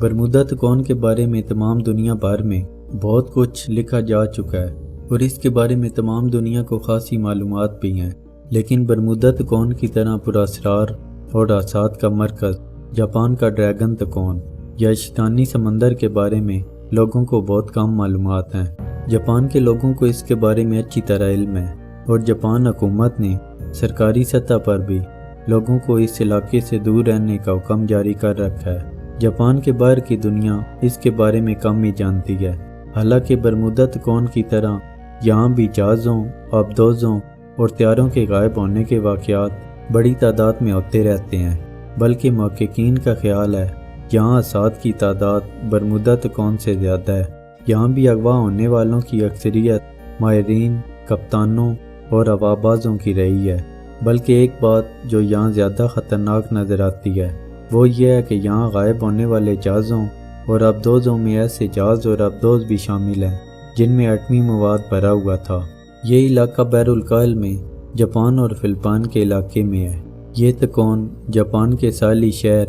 Bermuda تکون کے بارے میں تمام دنیا بھر میں بہت کچھ لکھا جا چکا ہے اور اس کے بارے میں تمام دنیا کو خاصی معلومات بھی ہیں، لیکن برمودا تکون کی طرح پراسرار اور احساس کا مرکز جاپان کا ڈریگن تکون یا شیطانی سمندر کے بارے میں لوگوں کو بہت کم معلومات ہیں۔ جاپان کے لوگوں کو اس کے بارے میں اچھی طرح علم ہے اور جاپان حکومت نے سرکاری سطح پر بھی لوگوں کو اس علاقے سے دور رہنے کا حکم جاری کر رکھا ہے۔ جاپان کے باہر کی دنیا اس کے بارے میں کم ہی جانتی ہے، حالانکہ برمودا تکون کی طرح یہاں بھی جہازوں، آبدوزوں اور طیاروں کے غائب ہونے کے واقعات بڑی تعداد میں ہوتے رہتے ہیں، بلکہ محققین کا خیال ہے یہاں اسات کی تعداد برمودا تکون سے زیادہ ہے۔ یہاں بھی اغوا ہونے والوں کی اکثریت ماہرین، کپتانوں اور ہوابازوں کی رہی ہے، بلکہ ایک بات جو یہاں زیادہ خطرناک نظر آتی ہے وہ یہ ہے کہ یہاں غائب ہونے والے جہازوں اور آبدوزوں میں ایسے جہاز اور آبدوز بھی شامل ہیں جن میں ایٹمی مواد بھرا ہوا تھا۔ یہ علاقہ بحر الکاہل میں جاپان اور فلپائن کے علاقے میں ہے۔ یہ تکون جاپان کے ساحلی شہر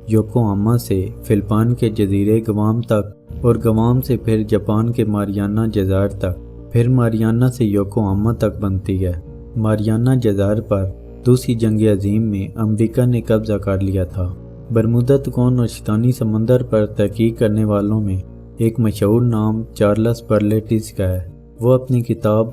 یوکوہاما سے فلپائن کے جزیرے گوام تک اور گوام سے پھر جاپان کے ماریانا جزائر تک، پھر ماریانا سے یوکوہاما تک بنتی ہے۔ ماریانا جزائر پر دوسری جنگ عظیم میں امریکہ نے قبضہ کر لیا تھا۔ برمودا تکون اور شیطانی سمندر پر تحقیق کرنے والوں میں ایک مشہور نام چارلس برلیٹز کا ہے۔ وہ اپنی کتاب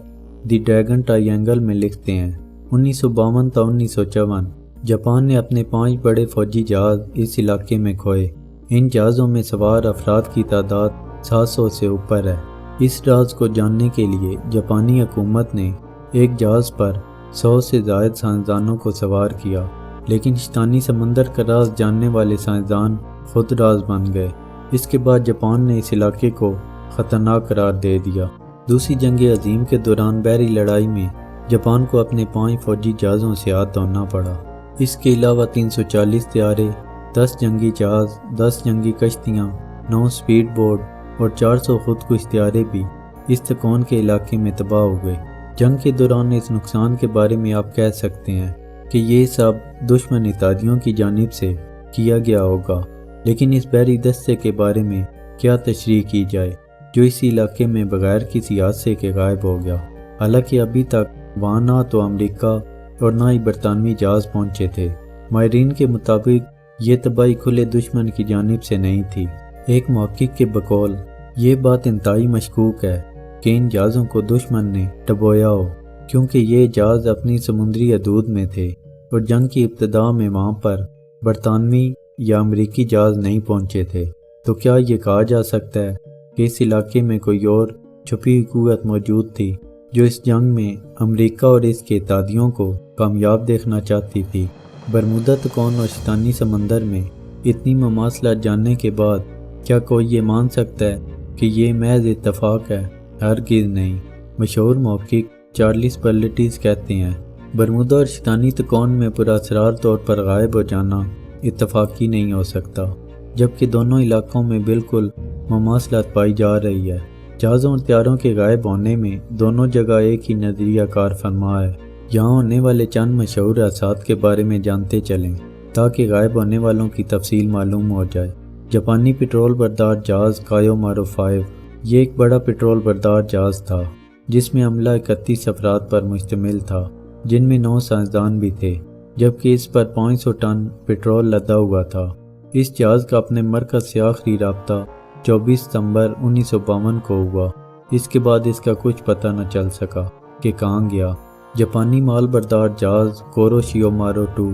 دی ڈریگن ٹرائی اینگل میں لکھتے ہیں 1952 تا 1954 جاپان نے اپنے 5 بڑے فوجی جہاز اس علاقے میں کھوئے۔ ان جہازوں میں سوار افراد کی تعداد 700 سے اوپر ہے۔ اس راز کو جاننے کے لیے جاپانی حکومت نے ایک جہاز پر 100 سے زائد سائنسدانوں کو سوار کیا، لیکن شیطانی سمندر کا راز جاننے والے سائنسدان خود راز بن گئے۔ اس کے بعد جاپان نے اس علاقے کو خطرناک قرار دے دیا۔ دوسری جنگ عظیم کے دوران بحری لڑائی میں جاپان کو اپنے 5 فوجی جہازوں سے ہاتھ دھونا پڑا۔ اس کے علاوہ 340 طیارے، 10 جنگی جہاز، 10 جنگی کشتیاں، 9 سپیڈ بوٹ اور 400 خودکش طیارے بھی اس تکون کے علاقے میں تباہ ہو گئے۔ جنگ کے دوران اس نقصان کے بارے میں آپ کہہ سکتے ہیں کہ یہ سب دشمن اتحادیوں کی جانب سے کیا گیا ہوگا، لیکن اس بحری دستے کے بارے میں کیا تشریح کی جائے جو اس علاقے میں بغیر کسی حادثے کے غائب ہو گیا؟ حالانکہ ابھی تک وہاں نہ تو امریکہ اور نہ ہی برطانوی جہاز پہنچے تھے۔ ماہرین کے مطابق یہ تباہی کھلے دشمن کی جانب سے نہیں تھی۔ ایک محقق کے بقول یہ بات انتہائی مشکوک ہے کہ ان جہازوں کو دشمن نے ڈبویا ہو، کیونکہ یہ جہاز اپنی سمندری حدود میں تھے اور جنگ کی ابتدا میں وہاں پر برطانوی یا امریکی جہاز نہیں پہنچے تھے۔ تو کیا یہ کہا جا سکتا ہے کہ اس علاقے میں کوئی اور چھپی ہوئی قوت موجود تھی جو اس جنگ میں امریکہ اور اس کے اتحادیوں کو کامیاب دیکھنا چاہتی تھی؟ برمودا تکون اور شیطانی سمندر میں اتنی مماثلت جاننے کے بعد کیا کوئی یہ مان سکتا ہے کہ یہ محض اتفاق ہے؟ ہرگز نہیں۔ مشہور محقق چارلس برلیٹز کہتے ہیں برمودا اور شیطانی تکون میں پراسرار طور پر غائب ہو جانا اتفاقی نہیں ہو سکتا، جبکہ دونوں علاقوں میں بالکل مماثلت پائی جا رہی ہے۔ جہازوں اور طیاروں کے غائب ہونے میں دونوں جگہ ایک ہی نظریہ کار فرما ہے۔ یہاں ہونے والے چند مشہور حادثات کے بارے میں جانتے چلیں تاکہ غائب ہونے والوں کی تفصیل معلوم ہو جائے۔ جاپانی پٹرول بردار جہاز کایو مارو 5 یہ ایک بڑا پٹرول بردار جہاز تھا جس میں عملہ 31 افراد پر مشتمل تھا، جن میں 9 سائنسدان بھی تھے، جبکہ اس پر 500 ٹن پٹرول لدا ہوا تھا۔ اس جہاز کا اپنے مرکز سے آخری رابطہ 24 ستمبر 1952 کو ہوا۔ اس کے بعد اس کا کچھ پتہ نہ چل سکا کہ کہاں گیا۔ جاپانی مال بردار جہاز کوروشیو مارو 2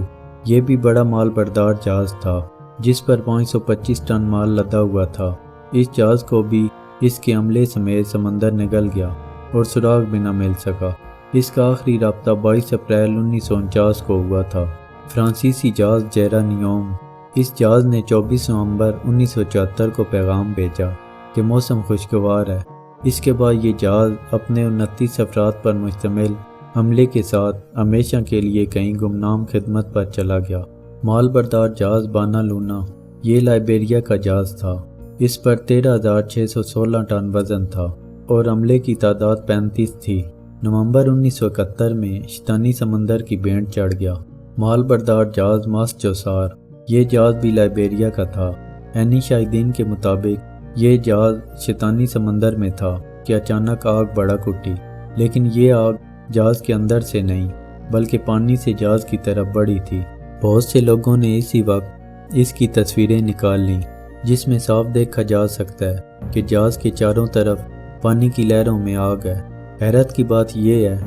یہ بھی بڑا مال بردار جہاز تھا جس پر 525 ٹن مال لدا ہوا تھا۔ اس جہاز کو بھی اس کے عملے سمیت سمندر نگل گیا اور سراغ بھی نہ مل سکا۔ اس کا آخری رابطہ 22 اپریل 1949 کو ہوا تھا۔ فرانسیسی جہاز جیرانیوم اس جہاز نے 24 نومبر 1974 کو پیغام بھیجا کہ موسم خوشگوار ہے۔ اس کے بعد یہ جہاز اپنے 29 افراد پر مشتمل عملے کے ساتھ ہمیشہ کے لیے کہیں گمنام خدمت پر چلا گیا۔ مال بردار جہاز بانا لونا یہ لائبیریا کا جہاز تھا۔ اس پر 13,616 ٹن وزن تھا اور عملے کی تعداد 35 تھی۔ نومبر 1971 میں شیطانی سمندر کی بھینٹ چڑھ گیا۔ مال بردار جہاز ماسچوسار یہ جہاز بھی لائبیریا کا تھا۔ عینی شاہدین کے مطابق یہ جہاز شیطانی سمندر میں تھا کہ اچانک آگ بھڑک اٹھی، لیکن یہ آگ جہاز کے اندر سے نہیں بلکہ پانی سے جہاز کی طرف بڑھی تھی۔ بہت سے لوگوں نے اسی وقت اس کی تصویریں نکال لیں، جس میں صاف دیکھا جا سکتا ہے کہ جہاز کے چاروں طرف پانی کی لہروں میں آگ ہے۔ حیرت کی بات یہ ہے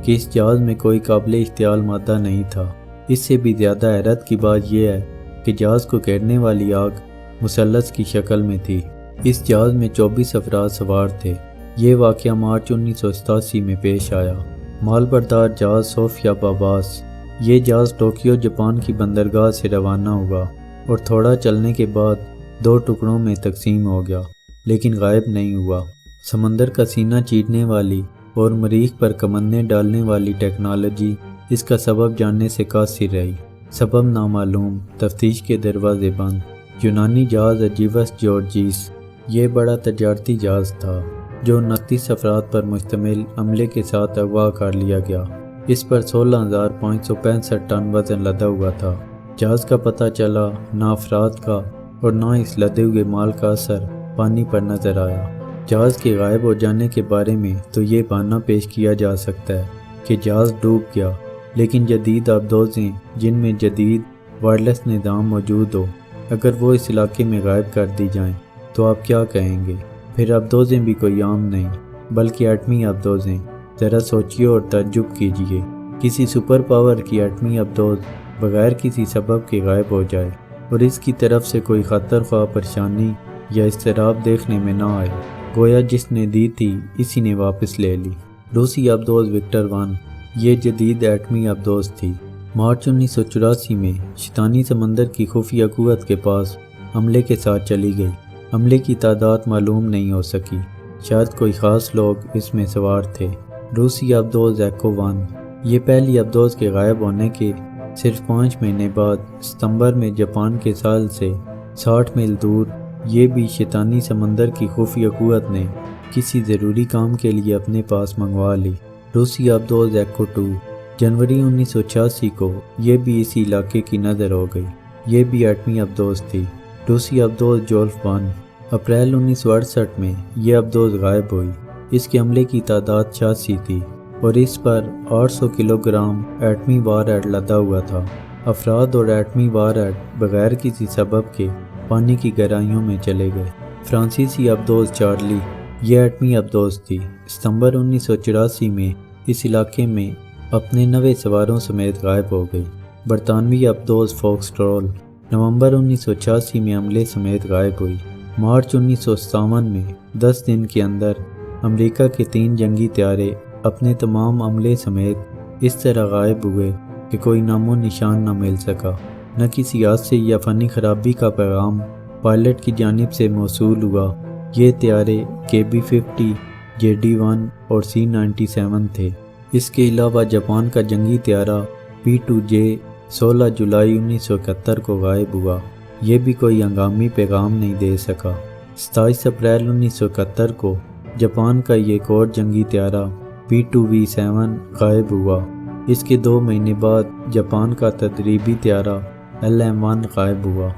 کہ اس جہاز میں کوئی قابل اشتعال مادہ نہیں تھا۔ اس سے بھی زیادہ حیرت کی بات یہ ہے کہ جہاز کو گھیرنے والی آگ مثلث کی شکل میں تھی۔ اس جہاز میں 24 افراد سوار تھے۔ یہ واقعہ مارچ 1987 میں پیش آیا۔ مال بردار جہاز صوفیہ باباس، یہ جہاز ٹوکیو جاپان کی بندرگاہ سے روانہ ہوا اور تھوڑا چلنے کے بعد 2 ٹکڑوں میں تقسیم ہو گیا، لیکن غائب نہیں ہوا۔ سمندر کا سینہ چیرنے والی اور مریخ پر کمندیں ڈالنے والی ٹیکنالوجی اس کا سبب جاننے سے قاصر رہی۔ سبب نامعلوم، تفتیش کے دروازے بند۔ یونانی جہاز اجیوس جورجیس، یہ بڑا تجارتی جہاز تھا جو 29 افراد پر مشتمل عملے کے ساتھ اغوا کر لیا گیا۔ اس پر 16,565 ٹن وزن لدا ہوا تھا۔ جہاز کا پتہ چلا نہ افراد کا اور نہ اس لدے ہوئے مال کا اثر پانی پر نظر آیا۔ جہاز کے غائب ہو جانے کے بارے میں تو یہ بہانہ پیش کیا جا سکتا ہے کہ جہاز ڈوب گیا، لیکن جدید آبدوزیں جن میں جدید وائرلیس نظام موجود ہو، اگر وہ اس علاقے میں غائب کر دی جائیں تو آپ کیا کہیں گے؟ پھر آبدوزیں بھی کوئی عام نہیں بلکہ ایٹمی آبدوزیں۔ ذرا سوچیے اور تعجب کیجیے، کسی سپر پاور کی ایٹمی آبدوز بغیر کسی سبب کے غائب ہو جائے اور اس کی طرف سے کوئی خطر خواہ پریشانی یا اضطراب دیکھنے میں نہ آئے، گویا جس نے دی تھی اسی نے واپس لے لی۔ روسی آبدوز وکٹر 1، یہ جدید ایٹمی آبدوز تھی۔ مارچ 1984 میں شیطانی سمندر کی خفیہ قوت کے پاس عملے کے ساتھ چلی گئی۔ عملے کی تعداد معلوم نہیں ہو سکی، شاید کوئی خاص لوگ اس میں سوار تھے۔ روسی آبدوز ایکو 1، یہ پہلی آبدوز کے غائب ہونے کے صرف 5 مہینے بعد ستمبر میں جاپان کے ساحل سے 60 میل دور یہ بھی شیطانی سمندر کی خفیہ قوت نے کسی ضروری کام کے لیے اپنے پاس منگوا لی۔ روسی آبدوز ایکو 2، جنوری 1986 کو یہ بھی اسی علاقے کی نظر ہو گئی، یہ بھی ایٹمی آبدوز تھی۔ روسی آبدوز جولف 1، اپریل 1968 میں یہ آبدوز غائب ہوئی۔ اس کے عملے کی تعداد 86 تھی اور اس پر 800 کلو گرام ایٹمی وار ہیڈ لدا ہوا تھا۔ افراد اور ایٹمی وار ہیڈ بغیر کسی سبب کے پانی کی گہرائیوں میں چلے گئے۔ فرانسیسی آبدوز چارلی، یہ ایٹمی آبدوز تھی۔ ستمبر 1984 میں اس علاقے میں اپنے 90 سواروں سمیت غائب ہو گئی۔ برطانوی آبدوز فوکسٹرول، نومبر 1986 میں عملے سمیت غائب ہوئی۔ مارچ 1957 میں 10 دن کے اندر امریکہ کے 3 جنگی طیارے اپنے تمام عملے سمیت اس طرح غائب ہوئے کہ کوئی نام و نشان نہ مل سکا۔ نہ کسی حادثے یا فنی خرابی کا پیغام پائلٹ کی جانب سے موصول ہوا۔ یہ طیارے KB-50، JD-1 اور C-97 تھے۔ اس کے علاوہ جاپان کا جنگی طیارہ P-2J 16 جولائی 1971 کو غائب ہوا، یہ بھی کوئی ہنگامی پیغام نہیں دے سکا۔ 27 اپریل 1971 کو جاپان کا یہ ایک اور جنگی طیارہ P-2V7 غائب ہوا۔ اس کے 2 مہینے بعد جاپان کا تدریبی طیارہ LM-1 غائب ہوا۔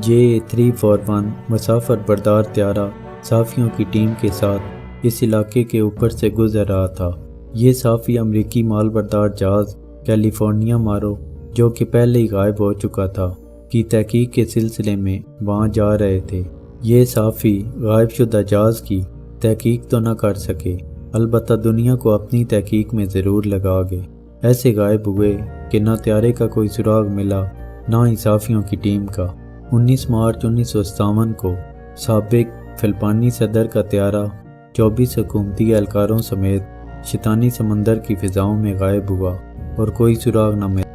JA341 مسافر بردار طیارہ صحافیوں کی ٹیم کے ساتھ اس علاقے کے اوپر سے گزر رہا تھا۔ یہ صحافی امریکی مال بردار جہاز کیلیفورنیا مارو، جو کہ پہلے ہی غائب ہو چکا تھا، کی تحقیق کے سلسلے میں وہاں جا رہے تھے۔ یہ صحافی غائب شدہ جہاز کی تحقیق تو نہ کر سکے، البتہ دنیا کو اپنی تحقیق میں ضرور لگا گئے۔ ایسے غائب ہوئے کہ نہ طیارے کا کوئی سراغ ملا نہ ہی صحافیوں کی ٹیم کا۔ 19 مارچ 1957 کو سابق فلپائنی صدر کا طیارہ 24 حکومتی اہلکاروں سمیت شیطانی سمندر کی فضاؤں میں غائب ہوا اور کوئی سراغ نہ ملا۔